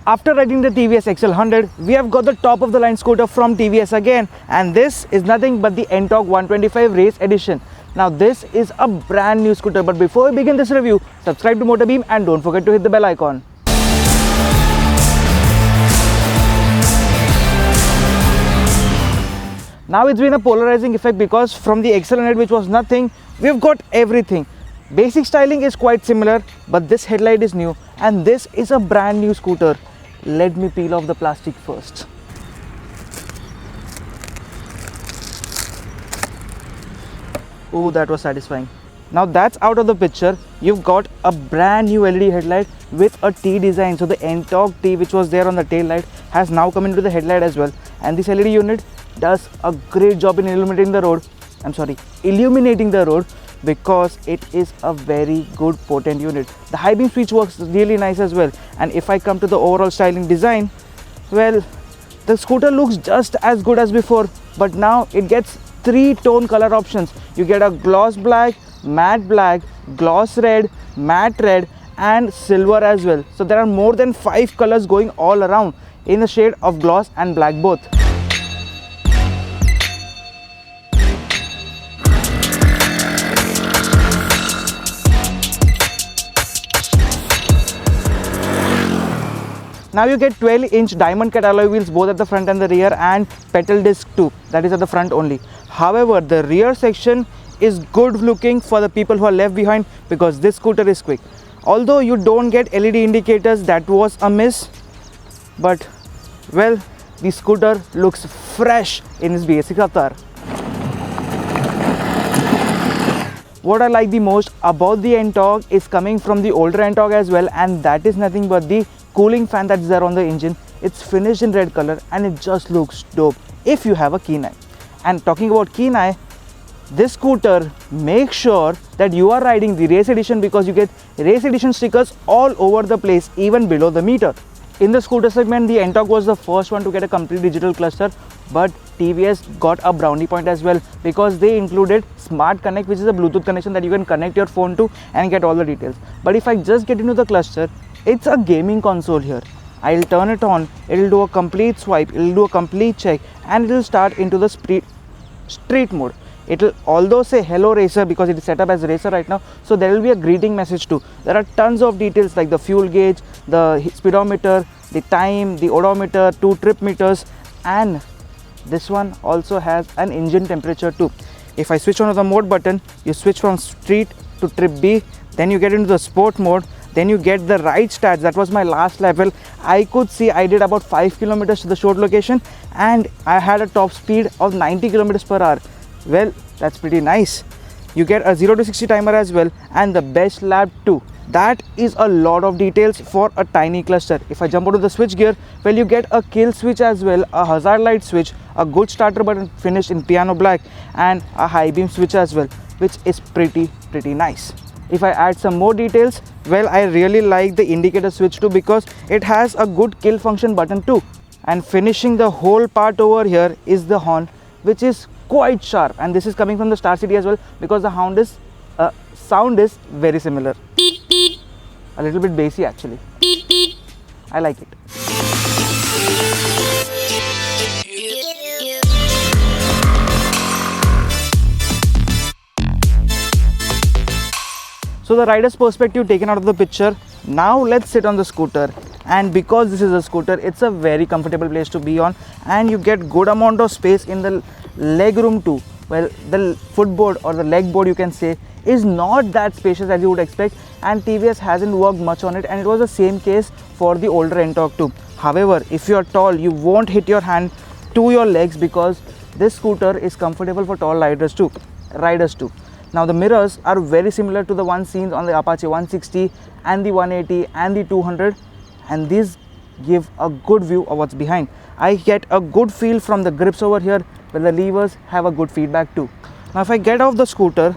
After riding the TVS XL100, we have got the top of the line scooter from TVS again, and this is nothing but the NTorq 125 Race Edition. Now this is a brand new scooter, but before we begin this review, subscribe to MotorBeam and don't forget to hit the bell icon. Now it's been a polarizing effect because from the XL100, which was nothing, we've got everything. Basic styling is quite similar, but this headlight is new and this is a brand new scooter. Let me peel off the plastic first. Oh, that was satisfying. Now that's out of the picture. You've got a brand new LED headlight with a T design. So the NTorq T, which was there on the tail light, has now come into the headlight as well. And this LED unit does a great job in illuminating the road. Because it is a very good potent unit. The high beam switch works really nice as well. And if I come to the overall styling design, well, the scooter looks just as good as before, but now it gets 3 tone color options. You get a gloss black, matte black, gloss red, matte red and silver as well. So there are more than 5 colors going all around in the shade of gloss and black both. Now you get 12-inch diamond cut alloy wheels both at the front and the rear, and pedal disc too, that is at the front only. However, the rear section is good looking for the people who are left behind because this scooter is quick. Although you don't get LED indicators, that was a miss, but well, the scooter looks fresh in its basic avatar. What I like the most about the NTorq is coming from the older NTorq as well, and that is nothing but the cooling fan that's there on the engine. It's finished in red color and it just looks dope if you have a keen eye. And talking about keen eye, this scooter makes sure that you are riding the race edition because you get race edition stickers all over the place, even below the meter. In the scooter segment, the NTorq was the first one to get a complete digital cluster, but TVS got a brownie point as well because they included Smart Connect, which is a Bluetooth connection that you can connect your phone to and get all the details. But if I just get into the cluster, it's a gaming console here. I'll turn it on, it'll do a complete swipe, it'll do a complete check, and it'll start into the street mode. It'll although say hello racer because it is set up as racer right now, so there will be a greeting message too. There are tons of details like the fuel gauge, the speedometer, the time, the odometer, 2 trip meters, and this one also has an engine temperature too. If I switch on the mode button, you switch from street to trip B, then you get into the sport mode. Then you get the ride stats. That was my last level. I could see I did about 5 kilometers to the short location and I had a top speed of 90 kilometers per hour. Well, that's pretty nice. You get a 0 to 60 timer as well and the best lap too. That is a lot of details for a tiny cluster. If I jump onto the switch gear, well, you get a kill switch as well, a hazard light switch, a good starter button finished in piano black, and a high beam switch as well, which is pretty nice. If I add some more details, well, I really like the indicator switch too because it has a good kill function button too. And finishing the whole part over here is the horn, which is quite sharp, and this is coming from the Star City as well because the sound is very similar. A little bit bassy actually. I like it. So the rider's perspective taken out of the picture. Now let's sit on the scooter, and because this is a scooter, it's a very comfortable place to be on, and you get good amount of space in the leg room too. Well, the footboard or the leg board, you can say, is not that spacious as you would expect, and TVS hasn't worked much on it, and it was the same case for the older NTorq too. However, if you're tall, you won't hit your hand to your legs because this scooter is comfortable for tall riders too. Now the mirrors are very similar to the ones seen on the Apache 160 and the 180 and the 200, and these give a good view of what's behind. I get a good feel from the grips over here, where the levers have a good feedback too. Now if I get off the scooter,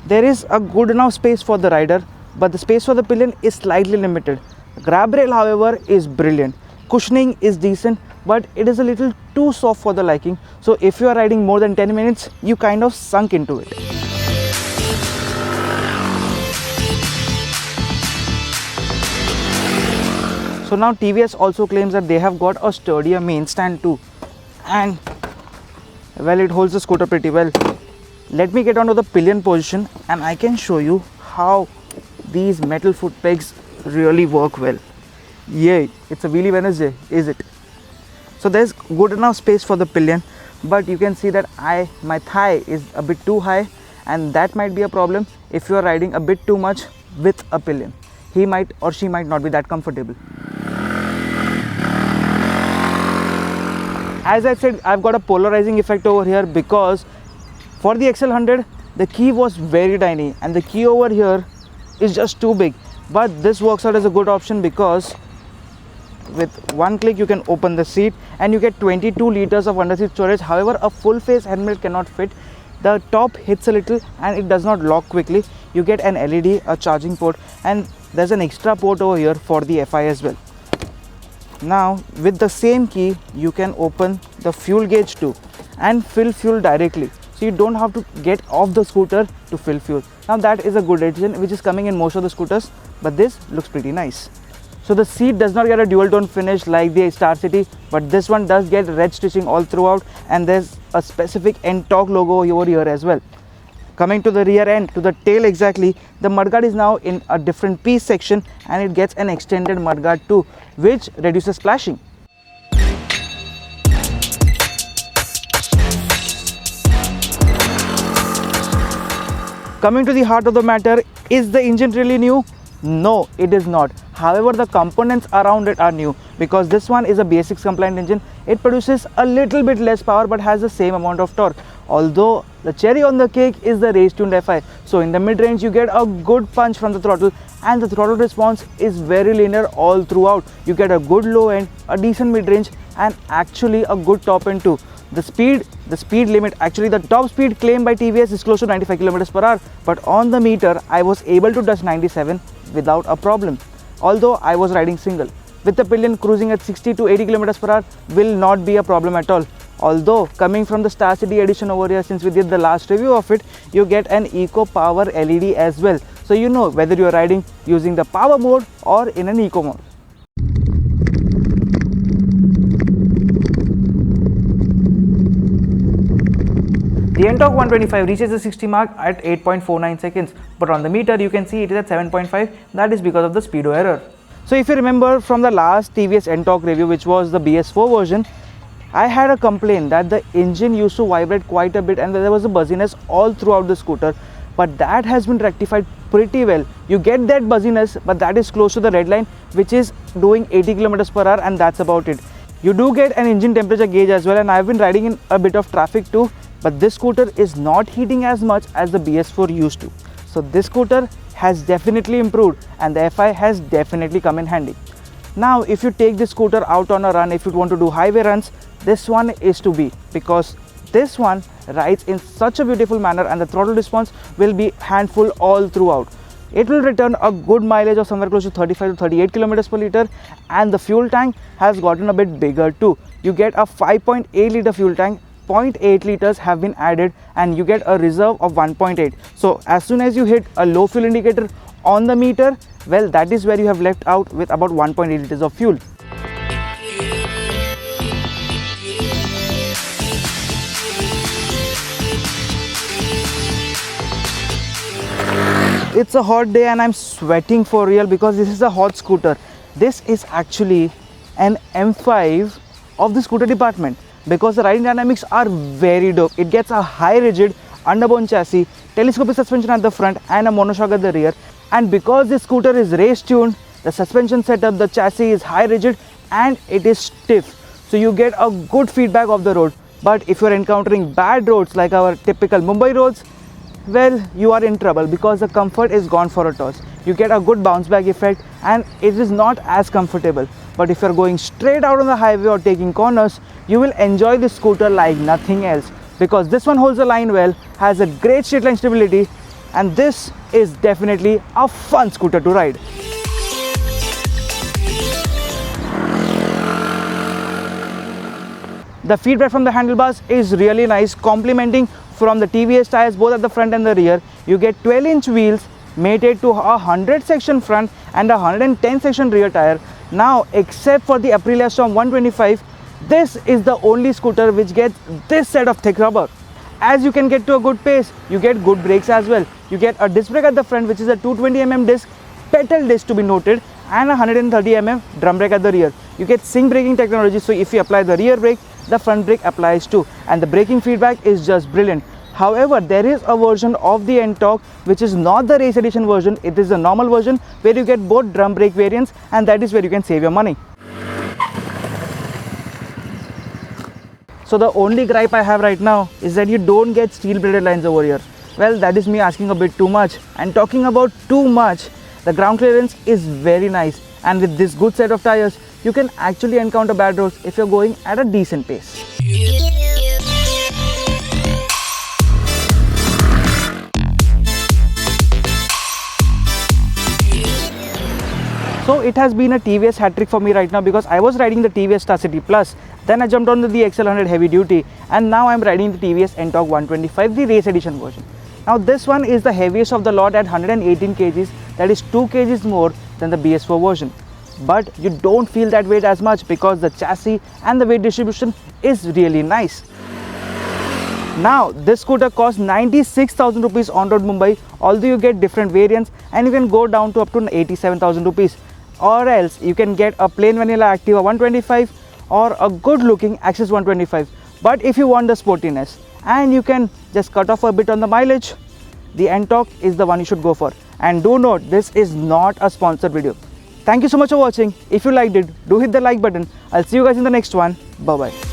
there is a good enough space for the rider, but the space for the pillion is slightly limited. The grab rail, however, is brilliant. Cushioning is decent, but it is a little too soft for the liking. So if you are riding more than 10 minutes, you kind of sunk into it. So now TVS also claims that they have got a sturdier main stand too, and well, it holds the scooter pretty well. Let me get onto the pillion position and I can show you how these metal foot pegs really work well. Yay, it's a wheelie Wednesday, is it? So there's good enough space for the pillion, but you can see that my thigh is a bit too high, and that might be a problem if you are riding a bit too much with a pillion. He might or she might not be that comfortable. As I said, I've got a polarizing effect over here because for the XL100 the key was very tiny and the key over here is just too big, but this works out as a good option because with one click you can open the seat and you get 22 liters of underseat storage. However, a full face helmet cannot fit. The top hits a little and it does not lock quickly. You get an LED, a charging port, and there's an extra port over here for the FI as well. Now with the same key you can open the fuel gauge too and fill fuel directly, so you don't have to get off the scooter to fill fuel. Now that is a good addition which is coming in most of the scooters, but this looks pretty nice. So the seat does not get a dual tone finish like the Star City, but this one does get red stitching all throughout, and there's a specific NTorq logo over here as well. Coming to the rear end, to the tail exactly, the mudguard is now in a different piece section and it gets an extended mudguard too, which reduces splashing. Coming to the heart of the matter, is the engine really new? No, it is not. However, the components around it are new because this one is a BS6 compliant engine. It produces a little bit less power but has the same amount of torque. Although the cherry on the cake is the race tuned FI. So in the mid range you get a good punch from the throttle, and the throttle response is very linear all throughout. You get a good low end, a decent mid range, and actually a good top end too. The speed limit, actually the top speed claimed by TVS is close to 95 km/h, but on the meter I was able to touch 97 without a problem, although I was riding single. With the pillion, cruising at 60 to 80 km/h will not be a problem at all. Although coming from the Star City edition over here, since we did the last review of it, you get an eco power LED as well, so you know whether you are riding using the power mode or in an eco mode. The NTorq 125 reaches the 60 mark at 8.49 seconds, but on the meter you can see it is at 7.5. That is because of the speedo error. So if you remember from the last TVS NTorq review, which was the BS4 version, I had a complaint that the engine used to vibrate quite a bit and there was a buzziness all throughout the scooter, but that has been rectified pretty well. You get that buzziness, but that is close to the red line, which is doing 80 km/h, and that's about it. You do get an engine temperature gauge as well, and I've been riding in a bit of traffic too, but this scooter is not heating as much as the BS4 used to. So this scooter has definitely improved and the FI has definitely come in handy. Now if you take this scooter out on a run, if you want to do highway runs, this one is to be, because this one rides in such a beautiful manner and the throttle response will be handful all throughout. It will return a good mileage of somewhere close to 35 to 38 km/l, and the fuel tank has gotten a bit bigger too. You get a 5.8 liter fuel tank, 0.8 liters have been added, and you get a reserve of 1.8. So as soon as you hit a low fuel indicator on the meter, well, that is where you have left out with about 1.8 liters of fuel. It's a hot day and I'm sweating for real because this is a hot scooter. This is actually an M5 of the scooter department because the riding dynamics are very dope. It gets a high rigid underbone chassis, telescopic suspension at the front and a monoshock at the rear. And because this scooter is race tuned, the suspension setup, the chassis is high rigid and it is stiff. So you get a good feedback of the road. But if you're encountering bad roads like our typical Mumbai roads, well, you are in trouble because the comfort is gone for a toss. You get a good bounce back effect and it is not as comfortable. But if you're going straight out on the highway or taking corners, you will enjoy this scooter like nothing else, because this one holds the line well, has a great straight line stability, and this is definitely a fun scooter to ride. The feedback from the handlebars is really nice, complementing from the TVS tires both at the front and the rear. You get 12-inch wheels mated to a 100 section front and a 110 section rear tire. Now, except for the Aprilia Storm 125, this is the only scooter which gets this set of thick rubber. As you can get to a good pace, you get good brakes as well. You get a disc brake at the front, which is a 220mm disc, pedal disc to be noted, and a 130mm drum brake at the rear. You get sync braking technology, so if you apply the rear brake, the front brake applies too, and the braking feedback is just brilliant. However, there is a version of the NTorq which is not the race edition version. It is the normal version where you get both drum brake variants, and that is where you can save your money. So the only gripe I have right now is that you don't get steel braided lines over here. Well, that is me asking a bit too much. And talking about too much, the ground clearance is very nice, and with this good set of tires, you can actually encounter bad roads if you're going at a decent pace. So it has been a TVS hat trick for me right now, because I was riding the TVS Star City Plus, then I jumped on the XL100 heavy duty, and now I'm riding the TVS NTorq 125, the race edition version. Now this one is the heaviest of the lot at 118 kgs, that is 2 kgs more than the BS4 version. But you don't feel that weight as much because the chassis and the weight distribution is really nice. Now this scooter costs 96,000 rupees on road Mumbai, although you get different variants and you can go down to up to 87,000 rupees. Or else you can get a plain vanilla Activa 125 or a good looking Axis 125. But if you want the sportiness and you can just cut off a bit on the mileage, the NTorq is the one you should go for. And do note, this is not a sponsored video. Thank you so much for watching. If you liked it, do hit the like button. I'll see you guys in the next one. Bye bye.